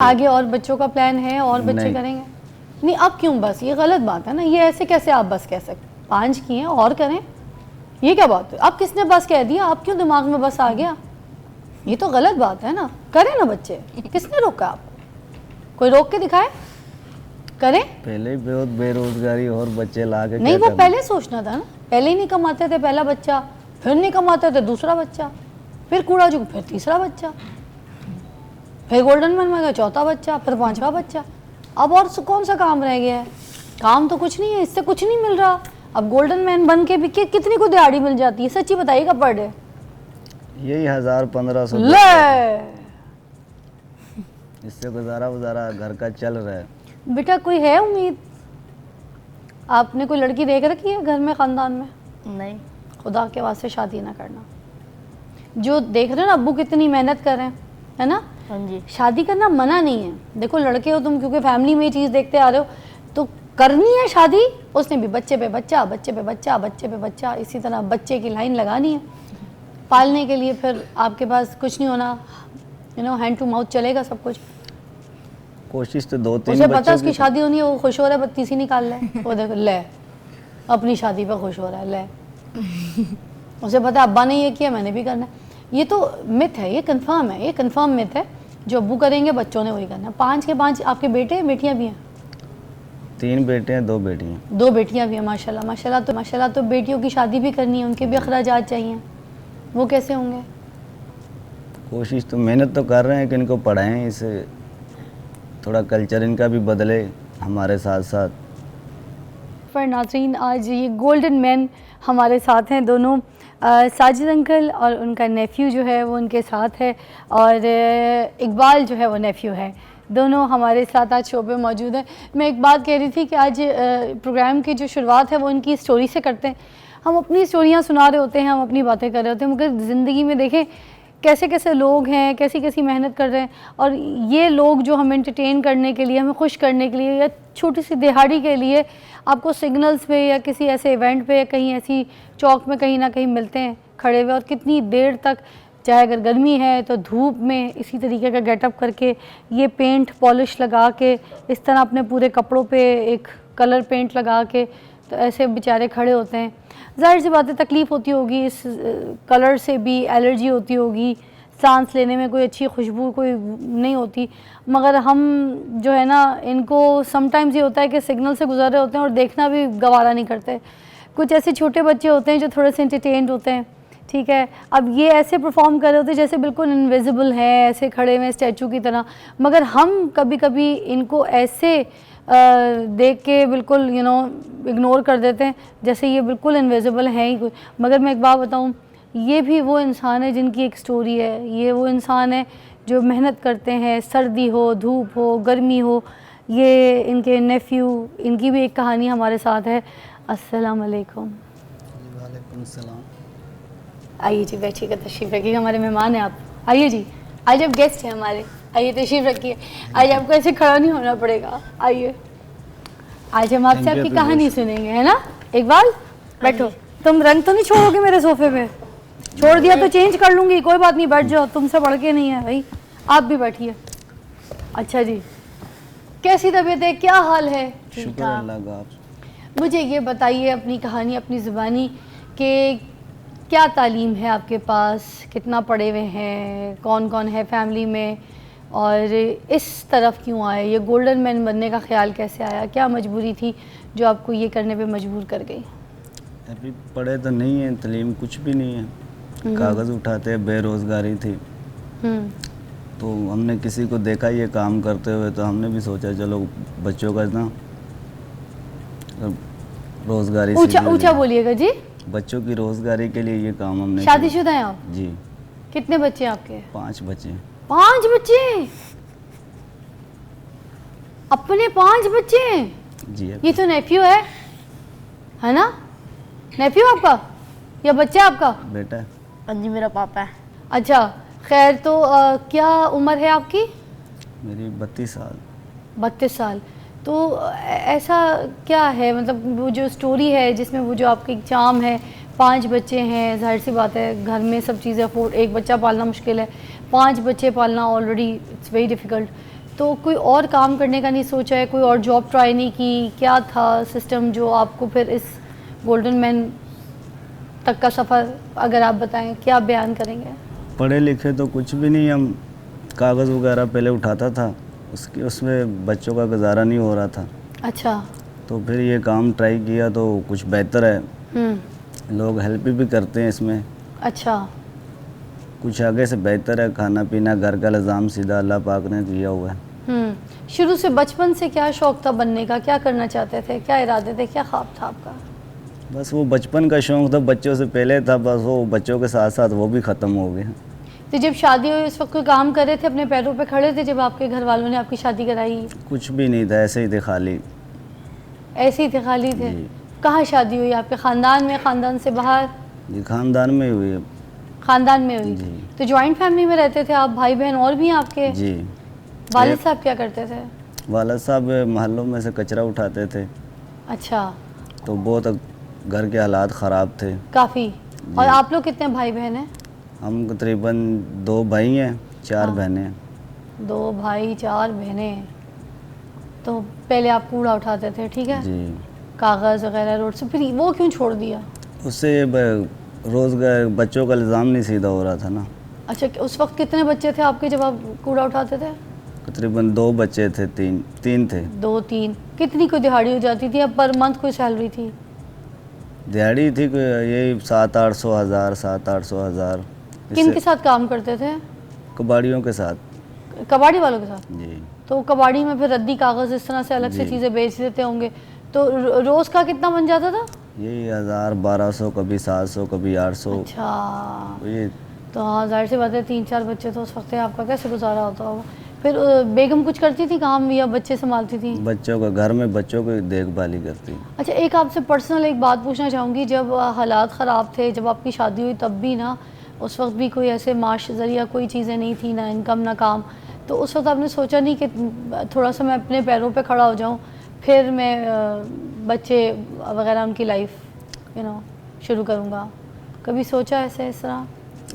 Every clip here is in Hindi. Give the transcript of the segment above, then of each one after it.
आगे और बच्चों का प्लान है और बच्चे करेंगे? नहीं, अब क्यों बस? ये गलत बात है ना, ये ऐसे कैसे आप बस कह सकते? 5 किए और करें, ये क्या बात है? अब किसने बस कह दिया? आप क्यों दिमाग में बस आ गया? ये तो गलत बात है ना। करें ना बच्चे, किसने रोका आपको? कोई रोक के दिखाए, करें। पहले बहुत बेरोजगारी और बच्चे ला के नहीं, वो पहले सोचना था ना। पहले ही नहीं कमाते थे पहला बच्चा, फिर नहीं कमाते थे दूसरा बच्चा, फिर कूड़ा जुग, फिर तीसरा बच्चा, फिर गोल्डन मैन में गया चौथा बच्चा, फिर 5वां बच्चा। अब और कौन सा काम रह गया है? काम तो कुछ नहीं है, इससे कुछ नहीं मिल रहा। अब गोल्डन मैन बन के भी कितनी को दिहाड़ी मिल जाती है? सच्ची बताइएगा पर डे। यही 1000-1500 ले इससे गुजारा घर का चल रहा है। बेटा कोई है उम्मीद? आपने कोई लड़की देख रखी है घर में, खानदान में? नहीं। खुदा के वास्ते शादी ना करना। जो देख रहे हो ना अब्बू कितनी मेहनत कर रहे हैं, है ना? हाँ जी। शादी करना मना नहीं है। देखो लड़के हो तुम, क्योंकि फैमिली में ये चीज़ देखते आ रहे हो, तो करनी है शादी। उसने भी बच्चे पे बच्चा, बच्चे पे बच्चा, बच्चे पे बच्चा, इसी तरह बच्चे की लाइन लगानी है पालने के लिए। फिर आपके पास कुछ नहीं होना, हैंड टू माउथ चलेगा सब कुछ। कोशिश तो 2-3 उसे पता है उसकी शादी होनी है, वो खुश हो रहा है, बत्तीस ही निकाल ले। वो देखो ले, अपनी शादी पे खुश हो रहा है, ले। उसे पता है अब्बा ने ये किया, मैंने भी करना है। ये तो मिथ है, ये कंफर्म है, ये कंफर्म मिथ है। जो अब्बू करेंगे बच्चों ने वही करना है। 5 के 5 आपके बेटे बेटियां भी हैं? 3 बेटे हैं, 2 बेटियां। 2 बेटियां भी हैं, माशाल्लाह माशाल्लाह। तो बेटियों की शादी भी करनी है, उनके भी अखराजात चाहिए, वो कैसे होंगे? कोशिश तो मेहनत तो कर रहे हैं कि इनको पढ़ाएं, इससे थोड़ा कल्चर इनका भी बदले हमारे साथ साथ। पर नाज़रीन, आज ये गोल्डन मैन हमारे साथ हैं दोनों, साजिद अंकल और उनका नेफ्यू जो है वो उनके साथ है, और इकबाल जो है वो नेफ्यू है। दोनों हमारे साथ आज शो पे मौजूद हैं। मैं एक बात कह रही थी कि आज प्रोग्राम की जो शुरुआत है वो उनकी स्टोरी से करते हैं। हम अपनी स्टोरियाँ सुना रहे होते हैं, हम अपनी बातें कर रहे होते हैं, मगर ज़िंदगी में देखें कैसे कैसे लोग हैं, कैसी कैसी मेहनत कर रहे हैं। और ये लोग जो हमें एंटरटेन करने के लिए, हमें खुश करने के लिए, या छोटी सी दिहाड़ी के लिए आपको सिग्नल्स पे या किसी ऐसे इवेंट पे या कहीं ऐसी चौक में कहीं ना कहीं मिलते हैं खड़े हुए, और कितनी देर तक, चाहे अगर गर्मी है तो धूप में इसी तरीके का गेटअप करके, ये पेंट पॉलिश लगा के, इस तरह अपने पूरे कपड़ों पे एक कलर पेंट लगा के, तो ऐसे बेचारे खड़े होते हैं। ज़ाहिर सी बात है तकलीफ़ होती होगी, इस कलर से भी एलर्जी होती होगी, सांस लेने में कोई अच्छी खुशबू कोई नहीं होती। मगर हम जो है ना, इनको समटाइम्स ये होता है कि सिग्नल से गुजर रहे होते हैं और देखना भी गवारा नहीं करते। कुछ ऐसे छोटे बच्चे होते हैं जो थोड़े से एंटरटेन्ड होते हैं, ठीक है। अब ये ऐसे परफॉर्म कर रहे होते हैं जैसे बिल्कुल इनविजिबल हैं, ऐसे खड़े हुए स्टैचू की तरह, मगर हम कभी कभी इनको ऐसे देख के बिल्कुल इग्नोर कर देते हैं जैसे ये बिल्कुल इनविजिबल हैं ही। मगर मैं एक बात बताऊँ, ये भी वो इंसान है जिनकी एक स्टोरी है। ये वो इंसान है जो मेहनत करते हैं, सर्दी हो, धूप हो, गर्मी हो। ये इनके नेफ्यू, इनकी भी एक कहानी हमारे साथ है। अस्सलाम वालेकुम। वालेकुम सलाम। आइए जी, बैठिएगा, तशरीफ़ रखिएगा। हमारे मेहमान हैं आप, आइए जी। आज आप गेस्ट हैं हमारे, आइए तशरीफ़ रखिए। आज आपको ऐसे खड़ा नहीं होना पड़ेगा, आइए। आज हम आपसे आपकी कहानी सुनेंगे, है ना? इकबाल बैठो। तुम रंग तो नहीं छोड़ोगे मेरे सोफे पे? छोड़ दिया तो चेंज कर लूँगी, कोई बात नहीं, बैठ जाओ, तुमसे बढ़ के नहीं है भाई। आप भी बैठिए। अच्छा जी, कैसी तबीयत है, क्या हाल है? शुक्र अल्लाह का। मुझे ये बताइए अपनी कहानी अपनी ज़ुबानी कि क्या तालीम है आपके पास, कितना पढ़े हुए हैं, कौन कौन है फैमिली में, और इस तरफ क्यों आए? ये गोल्डन मैन बनने का ख्याल कैसे आया? क्या मजबूरी थी जो आपको ये करने पे मजबूर कर गई? अभी पढ़े तो नहीं है, तालीम कुछ भी नहीं है, कागज़ उठाते, बेरोज़गारी थी। तो हमने किसी को देखा ये काम करते हुए, तो हमने भी सोचा चलो बच्चों का ना रोज़गारी ऊंचा बोलिएगा जी। बच्चों की रोज़गारी के लिए ये काम हमने। शादीशुदा हैं आप? जी। कितने बच्चे हैं आपके? 5 बच्चे। 5 बच्चे? अपने 5 बच्चे? जी। ये तो नेफ्यू है ना? नेफ्यू आपका या बच्चा आपका? बेटा। हाँ जी, मेरा पापा है। अच्छा, खैर। तो क्या उम्र है आपकी? मेरी 32 साल। 32 साल। तो ऐसा क्या है, मतलब वो जो स्टोरी है जिसमें वो जो आपकी चाम है, 5 बच्चे हैं, जाहिर सी बात है घर में सब चीज़ें अफोर्ड, एक बच्चा पालना मुश्किल है, 5 बच्चे पालना ऑलरेडी इट्स वेरी डिफ़िकल्ट। तो कोई और काम करने का नहीं सोचा है, कोई और जॉब ट्राई नहीं की? क्या था सिस्टम जो आपको फिर इस गोल्डन मैन तक का सफ़र, अगर आप बताएं क्या बयान करेंगे? पढ़े लिखे तो कुछ भी नहीं, हम कागज़ वगैरह पहले उठाता था, उसमें बच्चों का गुजारा नहीं हो रहा था। अच्छा। तो फिर ये काम ट्राई किया तो कुछ बेहतर है, लोग हेल्प भी करते हैं इसमें। अच्छा। कुछ आगे से बेहतर है, खाना पीना घर का निज़ाम सीधा अल्लाह पाक ने दिया हुआ है। शुरू से बचपन से क्या शौक़ था बनने का, क्या करना चाहते थे, क्या इरादे थे, क्या ख्वाब था आपका? बस वो बचपन का शौक़ था, बच्चों से पहले था, बस वो बच्चों के साथ साथ वो भी ख़त्म हो गया। तो जब शादी हुई उस वक्त कोई काम कर रहे थे, अपने पैरों पे खड़े थे जब आपके घर वालों ने आपकी शादी कराई? कुछ भी नहीं था, ऐसे ही थे खाली। ऐसे ही थे, खाली थे? कहाँ शादी हुई आपके? ख़ानदान में, ख़ानदान से बाहर? जी खानदान में हुई। ख़ानदान में हुई। तो जॉइंट फैमिली में रहते थे आप, भाई बहन और भी आपके? जी। वालिद साहब क्या करते थे? वालिद साहब मोहल्लों में से कचरा उठाते थे। अच्छा। तो बहुत घर के हालात ख़राब थे काफ़ी। और आप लोग कितने भाई बहन हैं? हम तकरीबन 2 भाई हैं, 4 बहनें हैं। 2 भाई 4 बहनें। तो पहले आप कूड़ा उठाते थे, ठीक है जी, कागज़ वगैरह रोड से, फिर वो क्यों छोड़ दिया? उससे रोज़गार बच्चों का इल्ज़ाम नहीं सीधा हो रहा था ना। अच्छा, उस वक्त कितने बच्चे थे आपके जब आप कूड़ा उठाते थे? तकरीबन 2 बच्चे थे, 3 थे। 2-3। कितनी कोई दिहाड़ी हो जाती थी, अब पर मंथ कोई सैलरी थी? दिहाड़ी थी यही 700-800 हज़ार, 700-800 हज़ार। किन के साथ काम करते थे? कबाड़ियों के साथ। कबाड़ी वालों के साथ? जी। तो कबाड़ी में फिर रद्दी कागज़ इस तरह से अलग से चीज़ें बेच देते होंगे, तो रोज़ का कितना बन जाता था? यही 1000-1200, कभी 700, कभी 800। अच्छा। ये तो हाँ, जाहिर सी बात है, 3-4 बच्चे तो उस वक्त आपका कैसे गुजारा होता होगा? फिर बेगम कुछ करती थी काम या बच्चे संभालती थी? बच्चों का, घर में बच्चों की देखभाल ही करती। अच्छा, एक आपसे पर्सनल एक बात पूछना चाहूँगी, जब हालात ख़राब थे, जब आपकी शादी हुई तब भी ना, उस वक्त भी कोई ऐसे माश ज़रिया कोई चीज़ें नहीं थी, ना इनकम ना काम, तो उस वक्त आपने सोचा नहीं कि थोड़ा सा मैं अपने पैरों पे खड़ा हो जाऊँ, फिर मैं बच्चे वगैरह उनकी लाइफ शुरू करूँगा? कभी सोचा ऐसे इस तरह?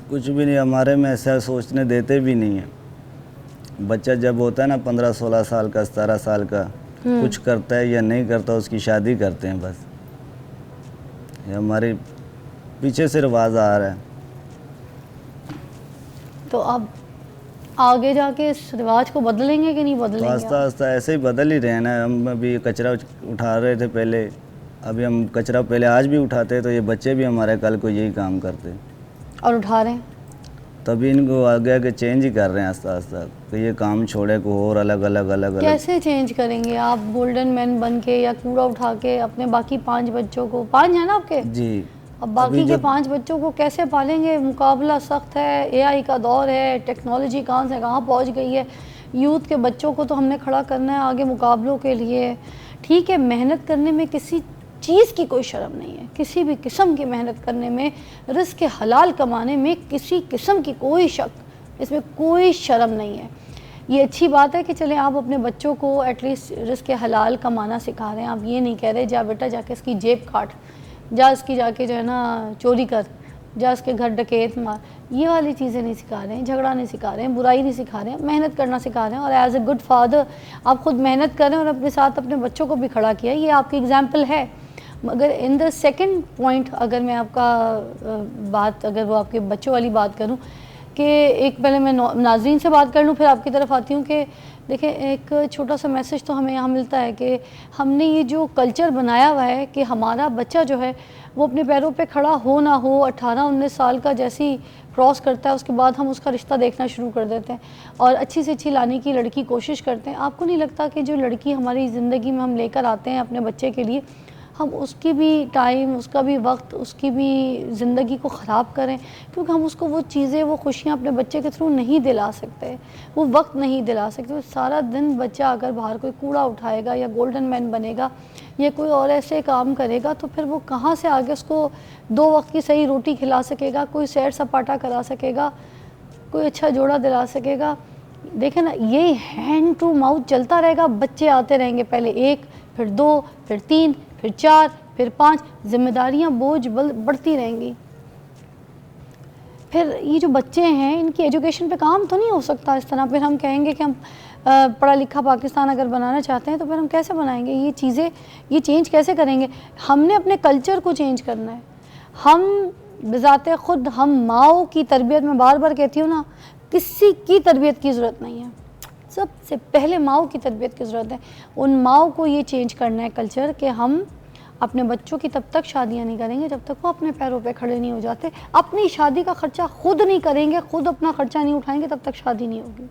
कुछ भी नहीं, हमारे में ऐसा सोचने देते भी नहीं है। बच्चा जब होता है ना 15-16 साल का, 17 साल का, कुछ करता है या नहीं करता, उसकी शादी करते हैं बस। ये हमारे पीछे से रिवाज आ रहा है। तो अब आगे जाके इस रिवाज को बदलेंगे कि नहीं बदलेंगे? तो आस्ता आस्ता ऐसे ही बदल ही रहे ना। हम अभी कचरा उठा रहे थे पहले, अभी हम कचरा पहले आज भी उठाते, तो ये बच्चे भी हमारे कल को यही काम करते और उठा रहे हैं। तभी इनको आगे आगे चेंज ही कर रहे हैं आस्ता आस्ता, तो ये काम छोड़े को और अलग। कैसे चेंज करेंगे आप गोल्डन मैन बन के या कूड़ा उठा के अपने बाकी 5 बच्चों को? 5 है ना आपके? जी। अब बाकी के 5 बच्चों को कैसे पालेंगे? मुकाबला सख्त है, एआई का दौर है, टेक्नोलॉजी कहाँ से कहाँ पहुँच गई है। यूथ के बच्चों को तो हमने खड़ा करना है आगे मुकाबलों के लिए। ठीक है, मेहनत करने में किसी चीज़ की कोई शर्म नहीं है, किसी भी किस्म की मेहनत करने में, रिस्क के हलाल कमाने में किसी किस्म की कोई शक, इसमें कोई शर्म नहीं है। ये अच्छी बात है कि चलें आप अपने बच्चों को एटलीस्ट रिस्क के हलाल कमाना सिखा रहे हैं। आप ये नहीं कह रहे जा बेटा जाके इसकी जेब काट, जा इसकी जाके जो है ना चोरी कर, जा इसके घर डकैत मार, ये वाली चीज़ें नहीं सिखा रहे हैं, झगड़ा नहीं सिखा रहे हैं, बुराई नहीं सिखा रहे हैं, मेहनत करना सिखा रहे हैं। और एज ए गुड फादर आप खुद मेहनत कर रहे हैं और अपने साथ अपने बच्चों को भी खड़ा किया, ये आपकी एग्जाम्पल है। मगर इन द सेकेंड पॉइंट अगर मैं आपका बात, अगर वो आपके बच्चों वाली बात करूं, कि एक पहले मैं नाज़रीन से बात कर लूं, फिर आपकी तरफ आती हूं कि देखें, एक छोटा सा मैसेज तो हमें यहाँ मिलता है कि हमने ये जो कल्चर बनाया हुआ है कि हमारा बच्चा जो है वो अपने पैरों पे खड़ा हो ना हो, 18-19 साल का जैसी क्रॉस करता है उसके बाद हम उसका रिश्ता देखना शुरू कर देते हैं और अच्छी से अच्छी लाने की लड़की कोशिश करते हैं। आपको नहीं लगता कि जो लड़की हमारी ज़िंदगी में हम लेकर आते हैं अपने बच्चे के लिए, हम उसकी भी टाइम, उसका भी वक्त, उसकी भी ज़िंदगी को ख़राब करें? क्योंकि हम उसको वो चीज़ें, वो खुशियाँ अपने बच्चे के थ्रू नहीं दिला सकते, वो वक्त नहीं दिला सकते। सारा दिन बच्चा अगर बाहर कोई कूड़ा उठाएगा या गोल्डन मैन बनेगा या कोई और ऐसे काम करेगा तो फिर वो कहाँ से आगे उसको 2 वक्त की सही रोटी खिला सकेगा, कोई सैर सपाटा करा सकेगा, कोई अच्छा जोड़ा दिला सकेगा? देखें ना, ये हैंड टू माउथ चलता रहेगा, बच्चे आते रहेंगे, पहले 1, फिर 2, फिर 3, फिर 4, फिर 5, जिम्मेदारियां बोझ बढ़ती रहेंगी। फिर ये जो बच्चे हैं इनकी एजुकेशन पे काम तो नहीं हो सकता इस तरह। फिर हम कहेंगे कि हम पढ़ा लिखा पाकिस्तान अगर बनाना चाहते हैं तो फिर हम कैसे बनाएंगे ये चीज़ें, ये चेंज कैसे करेंगे? हमने अपने कल्चर को चेंज करना है। हम बिज़ाते ख़ुद, हम माओ की तरबियत में बार बार कहती हूँ ना, किसी की तरबियत की ज़रूरत नहीं है, सबसे पहले माओ की तरबियत की ज़रूरत है। उन माओ को ये चेंज करना है कल्चर कि हम अपने बच्चों की तब तक शादियां नहीं करेंगे जब तक वो अपने पैरों पे खड़े नहीं हो जाते। अपनी शादी का ख़र्चा खुद नहीं करेंगे, खुद अपना ख़र्चा नहीं उठाएंगे, तब तक शादी नहीं होगी।